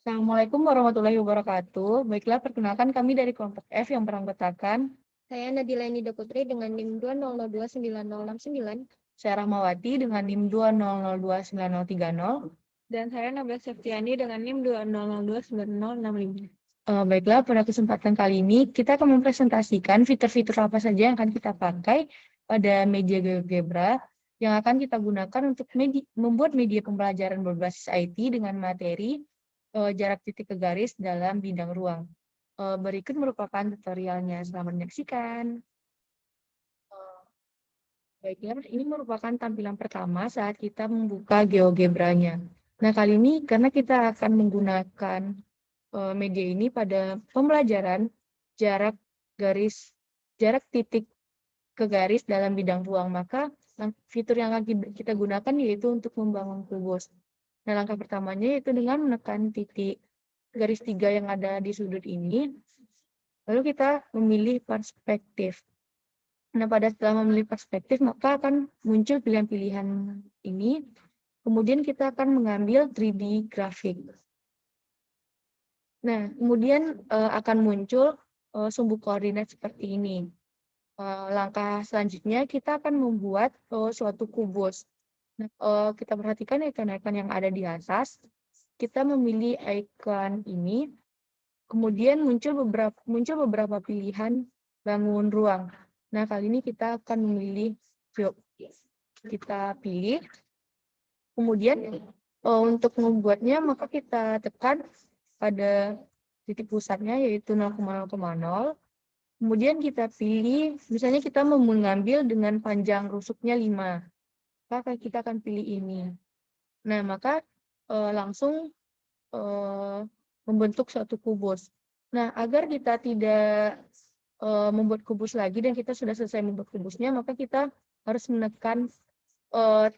Assalamualaikum warahmatullahi wabarakatuh. Baiklah, perkenalkan kami dari kelompok F yang beranggotakan Saya Nadila Nida Putri dengan NIM 200296069. saya Rahmawati dengan NIM 200296030. Dan saya Nabila Septiani dengan NIM 200296065. Baiklah, pada kesempatan kali ini kita akan mempresentasikan fitur-fitur apa saja yang akan kita pakai pada media GeoGebra yang akan kita gunakan untuk membuat media pembelajaran berbasis IT dengan materi jarak titik ke garis dalam bidang ruang. Berikut merupakan tutorialnya. Selamat menyaksikan. Baiklah, ini merupakan tampilan pertama saat kita membuka GeoGebra-nya. Nah, kali ini karena kita akan menggunakan media ini pada pembelajaran jarak titik ke garis dalam bidang ruang, maka fitur yang akan kita gunakan yaitu untuk membangun kubus. Nah, langkah pertamanya yaitu dengan menekan titik garis 3 yang ada di sudut ini, lalu kita memilih perspektif. Nah, setelah memilih perspektif, maka akan muncul pilihan-pilihan ini. Kemudian kita akan mengambil 3D grafik. Nah, kemudian akan muncul sumbu koordinat seperti ini. Langkah selanjutnya kita akan membuat suatu kubus. Nah, kita perhatikan icon-icon yang ada di atas. Kita memilih icon ini, kemudian muncul beberapa pilihan bangun ruang. Nah, kali ini kita akan memilih yuk, kita pilih. Kemudian untuk membuatnya maka kita tekan pada titik pusatnya yaitu 0,0,0. Kemudian kita pilih, misalnya kita mau mengambil dengan panjang rusuknya 5. Maka kita akan pilih ini. Nah, maka langsung membentuk suatu kubus. Nah, agar kita tidak membuat kubus lagi dan kita sudah selesai membuat kubusnya, maka kita harus menekan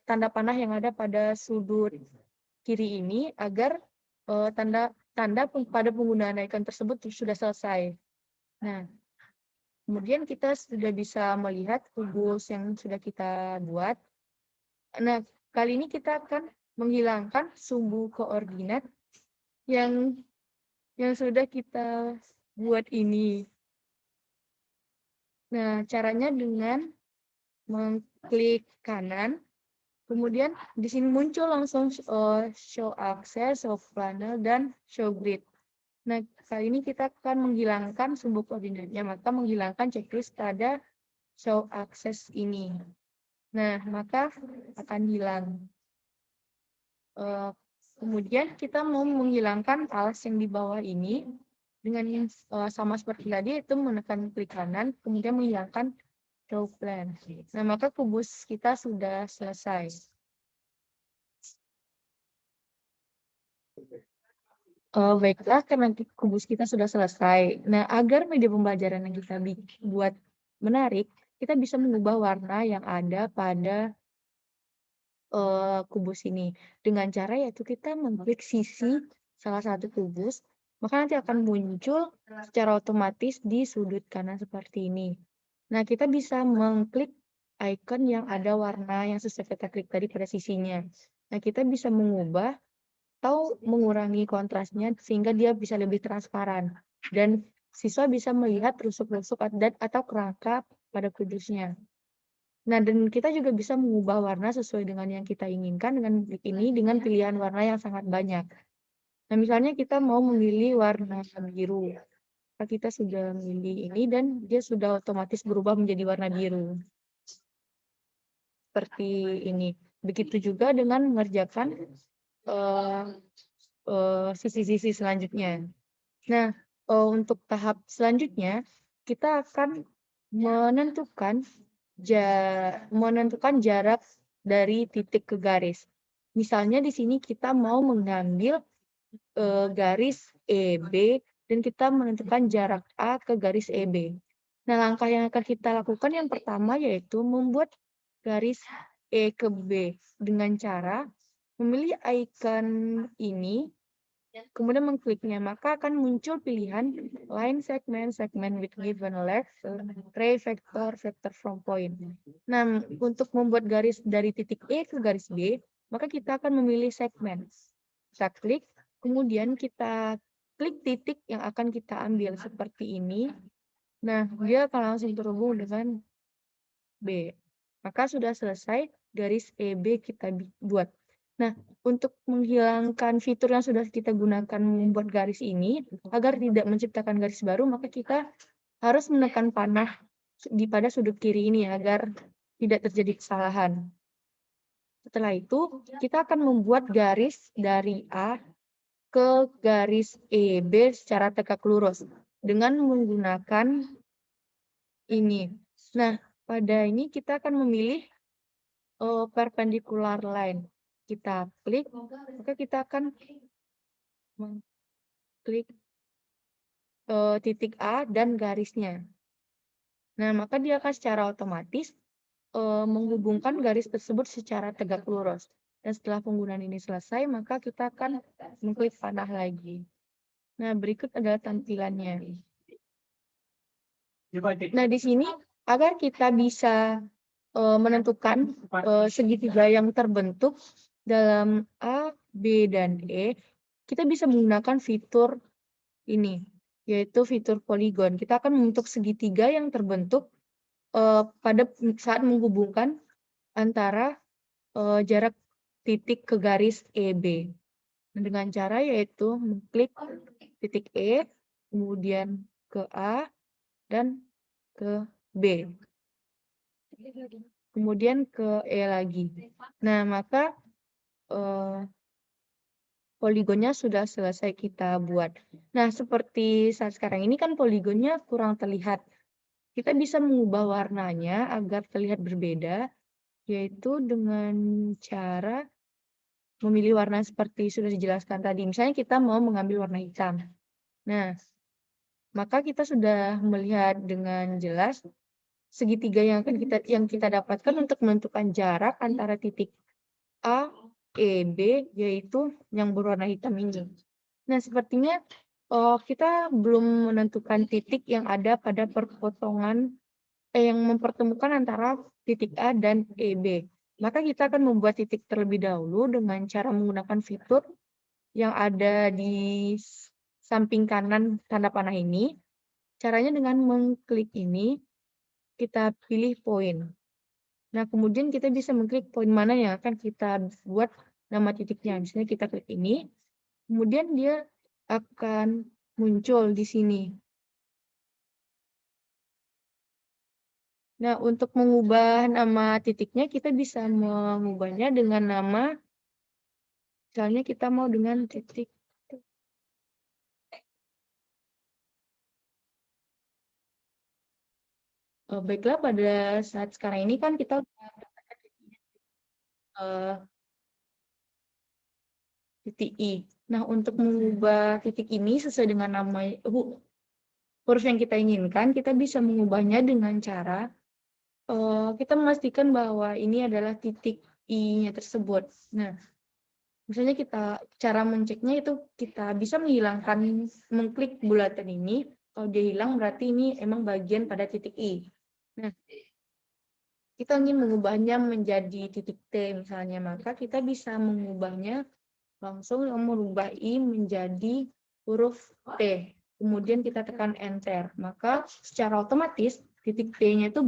tanda panah yang ada pada sudut kiri ini agar tanda pada penggunaan icon tersebut sudah selesai. Nah, kemudian kita sudah bisa melihat kubus yang sudah kita buat. Nah, kali ini kita akan menghilangkan sumbu koordinat yang sudah kita buat ini. Nah, caranya dengan mengklik kanan, kemudian di sini muncul langsung show access, show panel, dan show grid. Nah, kali ini kita akan menghilangkan sumbu koordinatnya, maka menghilangkan checklist pada show access ini. Nah, maka akan hilang. Kemudian kita mau menghilangkan alas yang di bawah ini dengan sama seperti tadi, itu menekan klik kanan, kemudian menghilangkan show plan. Nah, maka kubus kita sudah selesai. Baiklah, karena kubus kita sudah selesai. Nah, agar media pembelajaran yang kita buat menarik, kita bisa mengubah warna yang ada pada kubus ini. Dengan cara yaitu kita mengklik sisi salah satu kubus, maka nanti akan muncul secara otomatis di sudut kanan seperti ini. Nah, kita bisa mengklik icon yang ada warna yang sesuai kita klik tadi pada sisinya. Nah, kita bisa mengubah atau mengurangi kontrasnya sehingga dia bisa lebih transparan. Dan siswa bisa melihat rusuk-rusuk atau kerangka pada kubusnya. Nah, dan kita juga bisa mengubah warna sesuai dengan yang kita inginkan dengan pilihan warna yang sangat banyak. Nah, misalnya kita mau memilih warna biru. Kita sudah memilih ini dan dia sudah otomatis berubah menjadi warna biru. Seperti ini. Begitu juga dengan mengerjakan sisi-sisi selanjutnya. Nah, untuk tahap selanjutnya, kita akan menentukan jarak dari titik ke garis. Misalnya di sini kita mau mengambil garis EB dan kita menentukan jarak A ke garis EB. Nah, langkah yang akan kita lakukan yang pertama yaitu membuat garis E ke B dengan cara memilih icon ini, kemudian mengkliknya, maka akan muncul pilihan line segment with given length, ray vector from point. Nah, untuk membuat garis dari titik E ke garis B, maka kita akan memilih segmen. Kita klik, Kemudian kita klik titik yang akan kita ambil seperti ini. Nah, dia akan langsung terhubung dengan B. Maka sudah selesai garis EB kita buat. Nah, untuk menghilangkan fitur yang sudah kita gunakan membuat garis ini, agar tidak menciptakan garis baru, maka kita harus menekan panah pada sudut kiri ini agar tidak terjadi kesalahan. Setelah itu, kita akan membuat garis dari A ke garis EB secara tegak lurus dengan menggunakan ini. Nah, pada ini kita akan memilih perpendicular line. Kita klik, maka kita akan mengklik titik A dan garisnya. Nah, maka dia akan secara otomatis menghubungkan garis tersebut secara tegak lurus. Dan setelah penggunaan ini selesai, maka kita akan mengklik panah lagi. Nah, berikut adalah tampilannya. Nah, di sini agar kita bisa menentukan segitiga yang terbentuk dalam A, B, dan E, kita bisa menggunakan fitur ini, yaitu fitur poligon. Kita akan membentuk segitiga yang terbentuk pada saat menghubungkan antara jarak titik ke garis EB. Dengan cara yaitu mengklik titik E, kemudian ke A, dan ke B. Kemudian ke E lagi. Nah, maka poligonnya sudah selesai kita buat. Nah, seperti saat sekarang ini kan poligonnya kurang terlihat. Kita bisa mengubah warnanya agar terlihat berbeda, yaitu dengan cara memilih warna seperti sudah dijelaskan tadi. Misalnya kita mau mengambil warna hitam. Nah, maka kita sudah melihat dengan jelas segitiga yang kita dapatkan untuk menentukan jarak antara titik A, E, B, yaitu yang berwarna hitam ini. Nah, sepertinya kita belum menentukan titik yang ada pada perpotongan yang mempertemukan antara titik A dan EB. Maka kita akan membuat titik terlebih dahulu dengan cara menggunakan fitur yang ada di samping kanan tanda panah ini. Caranya dengan mengklik ini, kita pilih poin. Nah, kemudian kita bisa mengklik poin mana yang akan kita buat nama titiknya. Misalnya kita klik ini, kemudian dia akan muncul di sini. Nah, untuk mengubah nama titiknya, kita bisa mengubahnya dengan nama, misalnya kita mau dengan titik. Baiklah, pada saat sekarang ini kan kita titik I. Nah, untuk mengubah titik ini sesuai dengan nama huruf yang kita inginkan, kita bisa mengubahnya dengan cara kita memastikan bahwa ini adalah titik I-nya tersebut. Nah, misalnya cara menceknya itu kita bisa mengklik bulatan ini. Kalau dia hilang berarti ini emang bagian pada titik I. Nah, kita ingin mengubahnya menjadi titik T misalnya, maka kita bisa mengubahnya langsung merubah I menjadi huruf T. Kemudian kita tekan enter, maka secara otomatis titik T-nya itu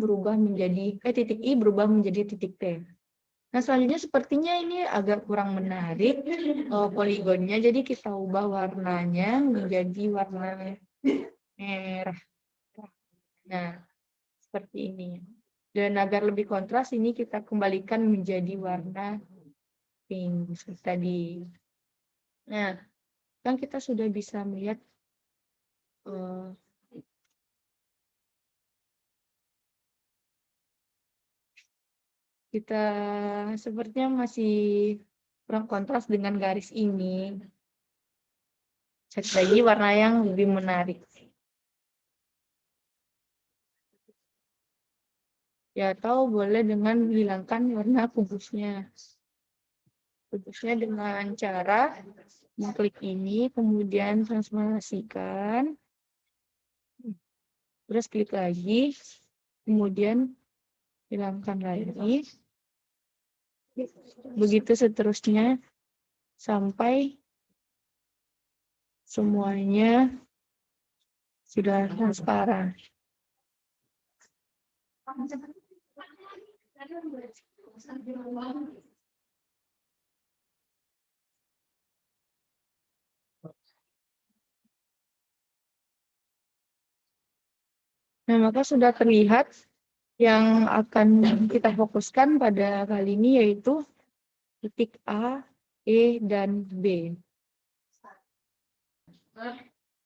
titik I berubah menjadi titik T. Nah, selanjutnya sepertinya ini agak kurang menarik poligonnya, jadi kita ubah warnanya menjadi warna merah. Nah, seperti ini. Dan agar lebih kontras, ini kita kembalikan menjadi warna pink seperti tadi. Nah, kan kita sudah bisa melihat kita sepertinya masih kurang kontras dengan garis ini. Cari lagi warna yang lebih menarik. Ya, atau boleh dengan menghilangkan warna kubusnya. Kubusnya dengan cara mengklik ini, kemudian transformasikan. Terus klik lagi, kemudian hilangkan lagi. Begitu seterusnya sampai semuanya sudah transparan. Nah, maka sudah terlihat yang akan kita fokuskan pada kali ini yaitu titik A, E, dan B.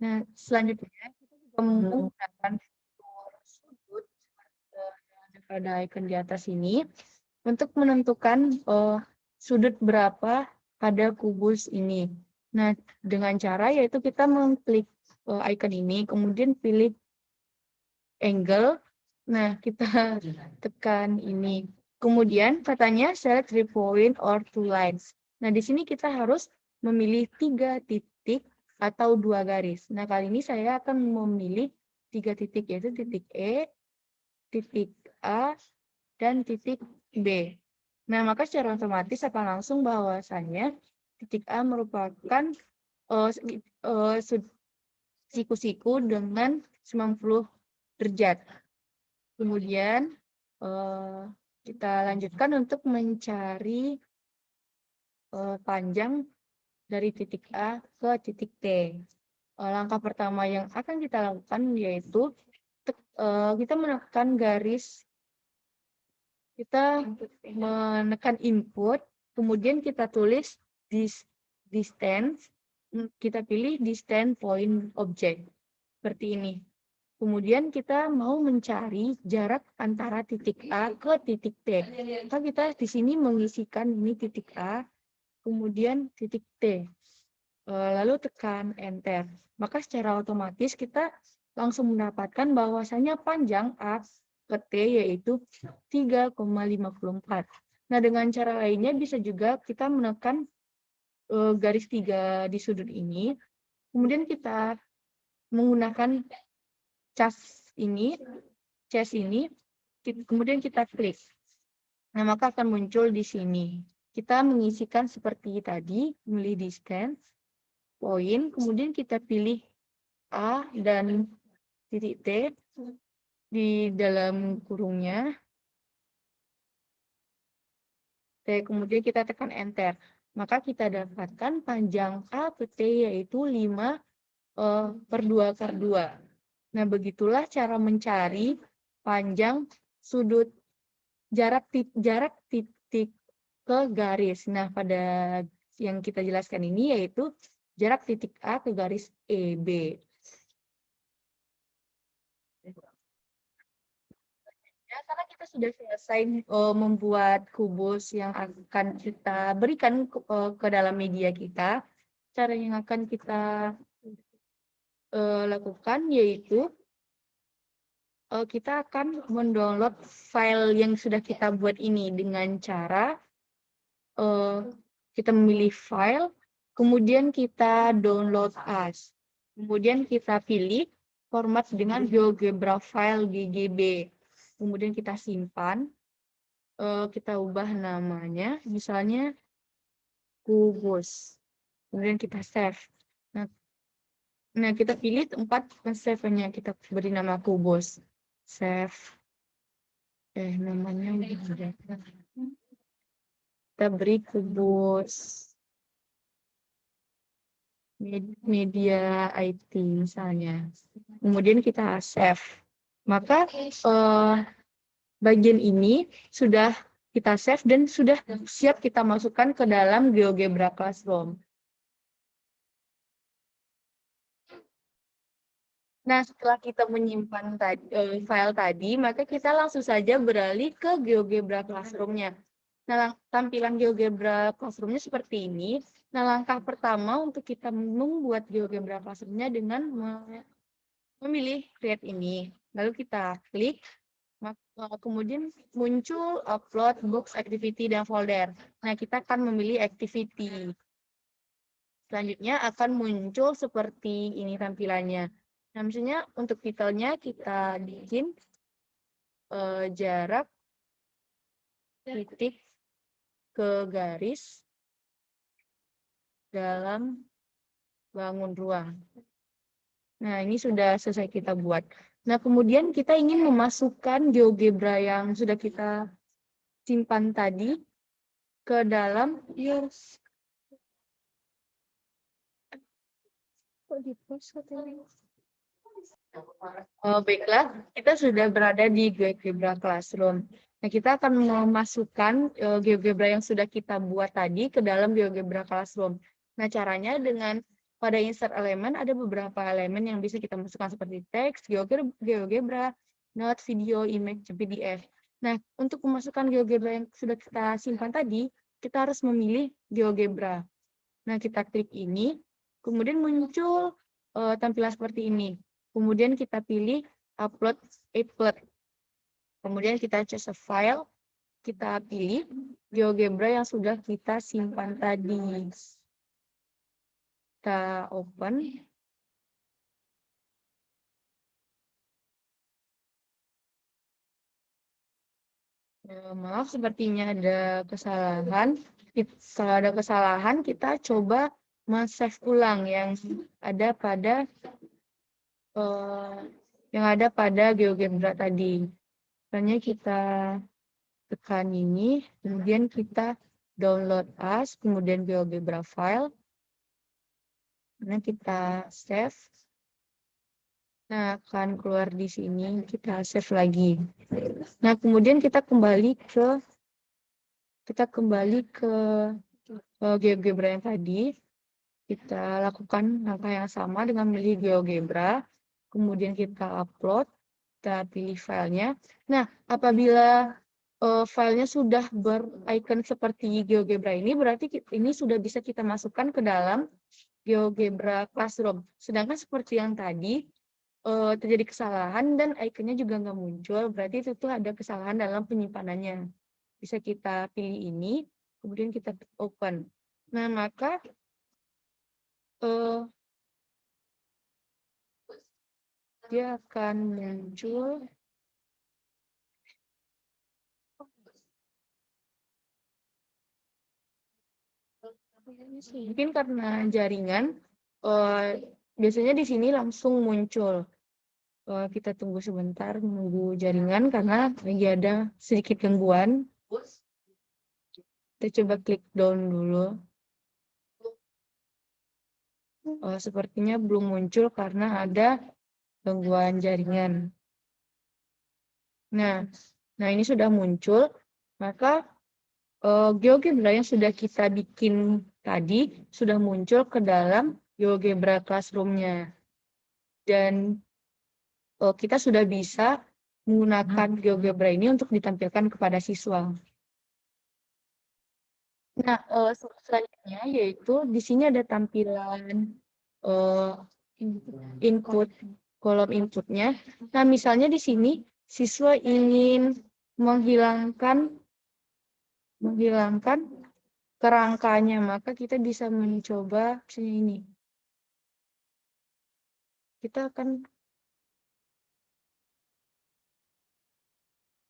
Nah, selanjutnya kita juga menggunakan fitur sudut pada icon di atas ini untuk menentukan sudut berapa pada kubus ini. Nah, dengan cara yaitu kita mengklik icon ini, kemudian pilih angle. Nah, kita tekan ini. Kemudian katanya select 3 point or 2 lines. Nah, di sini kita harus memilih 3 titik atau 2 garis. Nah, kali ini saya akan memilih 3 titik, yaitu titik E, titik A, dan titik B. Nah, maka secara otomatis akan langsung bahwasannya titik A merupakan siku-siku dengan 90 derajat. Kemudian kita lanjutkan untuk mencari panjang dari titik A ke titik T. Langkah pertama yang akan kita lakukan yaitu kita menekan garis, kita menekan input, kemudian kita tulis distance, kita pilih distance point object, seperti ini. Kemudian kita mau mencari jarak antara titik A ke titik T. Maka kita di sini mengisikan ini titik A, kemudian titik T. Lalu tekan Enter. Maka secara otomatis kita langsung mendapatkan bahwasannya panjang A ke T yaitu 3,54. Nah, dengan cara lainnya bisa juga kita menekan garis 3 di sudut ini. Kemudian kita menggunakan cas ini, kemudian kita klik. Nah, maka akan muncul di sini. Kita mengisikan seperti tadi, memilih distance, point, kemudian kita pilih A dan titik T di dalam kurungnya. T, kemudian kita tekan Enter. Maka kita dapatkan panjang A ke T yaitu 5/2/2. Nah, begitulah cara mencari panjang sudut jarak titik ke garis. Nah, pada yang kita jelaskan ini yaitu jarak titik A ke garis EB. Ya, karena kita sudah selesai membuat kubus yang akan kita berikan ke dalam media kita, cara yang akan kita lakukan yaitu kita akan mendownload file yang sudah kita buat ini dengan cara kita memilih file, kemudian kita download as. Kemudian kita pilih format dengan GeoGebra file GGB. Kemudian kita simpan, kita ubah namanya, misalnya kubus. Kemudian kita save. Nah, kita pilih tempat save-nya, kita beri nama kubus. Save. Namanya kita beri kubus media IT misalnya. Kemudian kita save. Maka bagian ini sudah kita save dan sudah siap kita masukkan ke dalam GeoGebra Classroom. Nah, setelah kita menyimpan file tadi, maka kita langsung saja beralih ke GeoGebra Classroom-nya. Nah, tampilan GeoGebra Classroom-nya seperti ini. Nah, langkah pertama untuk kita membuat GeoGebra Classroom-nya dengan memilih Create ini. Lalu kita klik, kemudian muncul Upload, Books, Activity, dan Folder. Nah, kita akan memilih Activity. Selanjutnya akan muncul seperti ini tampilannya. Nah, misalnya untuk titelnya kita bikin jarak titik ke garis dalam bangun ruang. Nah, ini sudah selesai kita buat. Nah, kemudian kita ingin memasukkan GeoGebra yang sudah kita simpan tadi ke dalam baiklah, kita sudah berada di GeoGebra Classroom. Nah, kita akan memasukkan GeoGebra yang sudah kita buat tadi ke dalam GeoGebra Classroom. Nah, caranya dengan pada insert elemen ada beberapa elemen yang bisa kita masukkan seperti teks, GeoGebra, note, video, image, PDF. Nah, untuk memasukkan GeoGebra yang sudah kita simpan tadi, kita harus memilih GeoGebra. Nah, kita klik ini, kemudian muncul tampilan seperti ini. Kemudian kita pilih upload applet. Kemudian kita choose a file, kita pilih GeoGebra yang sudah kita simpan tadi. Kita open. Maaf, sepertinya ada kesalahan. Kalau ada kesalahan, kita coba men-save ulang yang ada pada GeoGebra tadi. Misalnya kita tekan ini, kemudian kita download as, kemudian GeoGebra file, kemudian kita save. Nah, akan keluar di sini, kita save lagi. Nah, kemudian kita kembali ke GeoGebra yang tadi. Kita lakukan langkah yang sama dengan memilih GeoGebra, kemudian kita upload, kita pilih filenya. Nah, apabila filenya sudah bericon seperti GeoGebra ini, berarti ini sudah bisa kita masukkan ke dalam GeoGebra Classroom. Sedangkan seperti yang tadi, terjadi kesalahan dan ikonnya juga nggak muncul, berarti itu tuh ada kesalahan dalam penyimpanannya. Bisa kita pilih ini, kemudian kita open. Nah, maka dia akan muncul mungkin karena jaringan, biasanya di sini langsung muncul. Kita tunggu sebentar menunggu jaringan karena lagi ada sedikit gangguan. Kita coba klik down dulu. Sepertinya belum muncul karena ada gangguan jaringan. Nah, ini sudah muncul, maka GeoGebra yang sudah kita bikin tadi sudah muncul ke dalam GeoGebra Classroom-nya. Dan kita sudah bisa menggunakan GeoGebra ini untuk ditampilkan kepada siswa. Nah, selanjutnya yaitu di sini ada tampilan input, kolom inputnya. Nah, misalnya di sini siswa ingin menghilangkan kerangkanya, maka kita bisa mencoba misalnya ini.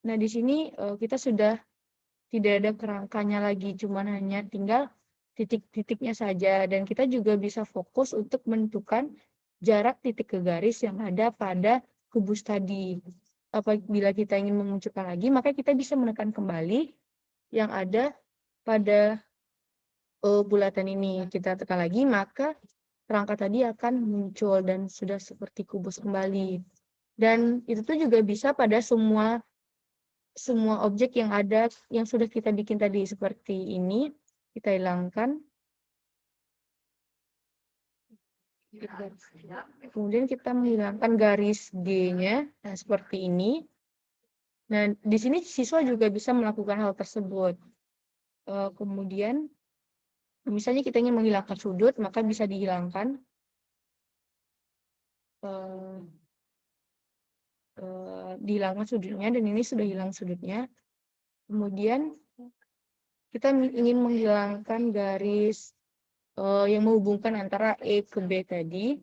Nah, di sini kita sudah tidak ada kerangkanya lagi, cuman hanya tinggal titik-titiknya saja. Dan kita juga bisa fokus untuk menentukan jarak titik ke garis yang ada pada kubus tadi. Apabila kita ingin memunculkan lagi, maka kita bisa menekan kembali yang ada pada bulatan ini. Kita tekan lagi, maka kerangka tadi akan muncul dan sudah seperti kubus kembali. Dan itu tuh juga bisa pada semua objek yang ada yang sudah kita bikin tadi seperti ini, kita hilangkan. Kemudian kita menghilangkan garis G-nya, nah seperti ini. Nah, di sini siswa juga bisa melakukan hal tersebut. Kemudian, misalnya kita ingin menghilangkan sudut, maka bisa dihilangkan. Dihilangkan sudutnya, dan ini sudah hilang sudutnya. Kemudian, kita ingin menghilangkan garis yang menghubungkan antara E ke B tadi.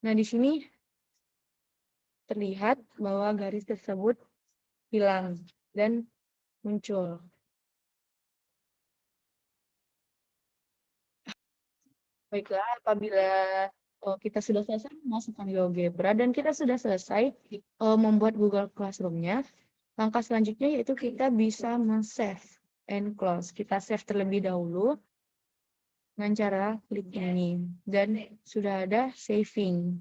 Nah, di sini terlihat bahwa garis tersebut hilang dan muncul. Baiklah, apabila kita sudah selesai memasukkan GeoGebra dan kita sudah selesai membuat Google Classroom-nya. Langkah selanjutnya yaitu kita bisa men-save and close. Kita save terlebih dahulu dengan cara klik ini dan sudah ada saving.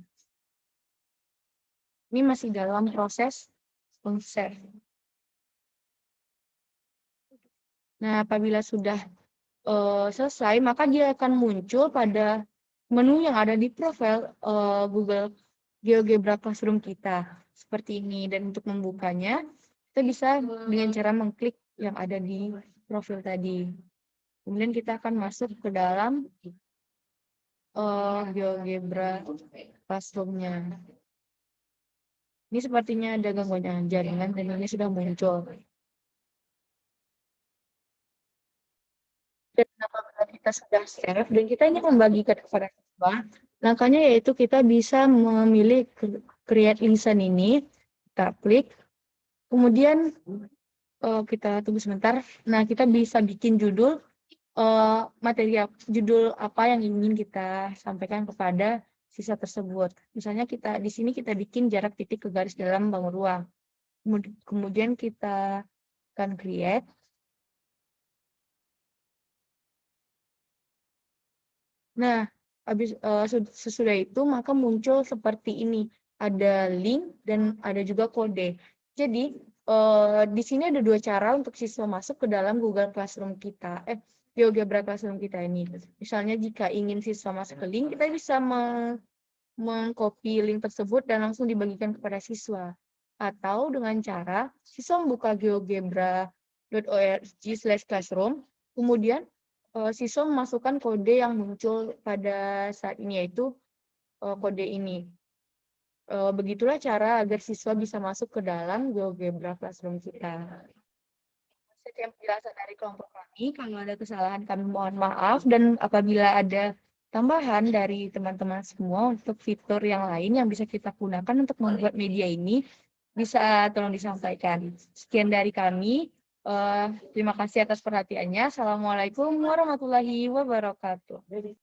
Ini masih dalam proses save. Nah, apabila sudah selesai, maka dia akan muncul pada menu yang ada di profil Google GeoGebra Classroom kita. Seperti ini. Dan untuk membukanya, kita bisa dengan cara mengklik yang ada di profil tadi. Kemudian kita akan masuk ke dalam GeoGebra Classroom-nya. Ini sepertinya ada gangguan jaringan dan ini sudah muncul. Dan apabila kita sudah save dan kita ingin membagikan kepada siswa, langkahnya yaitu kita bisa memilih create lesson ini, kita klik, kemudian kita tunggu sebentar. Nah, kita bisa bikin judul judul apa yang ingin kita sampaikan kepada siswa tersebut. Misalnya di sini kita bikin jarak titik ke garis dalam bangun ruang. Kemudian kita akan create. Nah, sesudah itu maka muncul seperti ini. Ada link dan ada juga kode. Jadi, di sini ada dua cara untuk siswa masuk ke dalam Google Classroom kita. GeoGebra Classroom kita ini. Misalnya jika ingin siswa masuk ke link, kita bisa mengcopy link tersebut dan langsung dibagikan kepada siswa. Atau dengan cara siswa membuka geogebra.org/classroom, kemudian siswa memasukkan kode yang muncul pada saat ini, yaitu kode ini. Begitulah cara agar siswa bisa masuk ke dalam GeoGebra Classroom kita. Sekian penjelasan dari kelompok kami. Kalau ada kesalahan kami mohon maaf, dan apabila ada tambahan dari teman-teman semua untuk fitur yang lain yang bisa kita gunakan untuk membuat media ini, bisa tolong disampaikan. Sekian dari kami. Terima kasih atas perhatiannya. Assalamualaikum warahmatullahi wabarakatuh.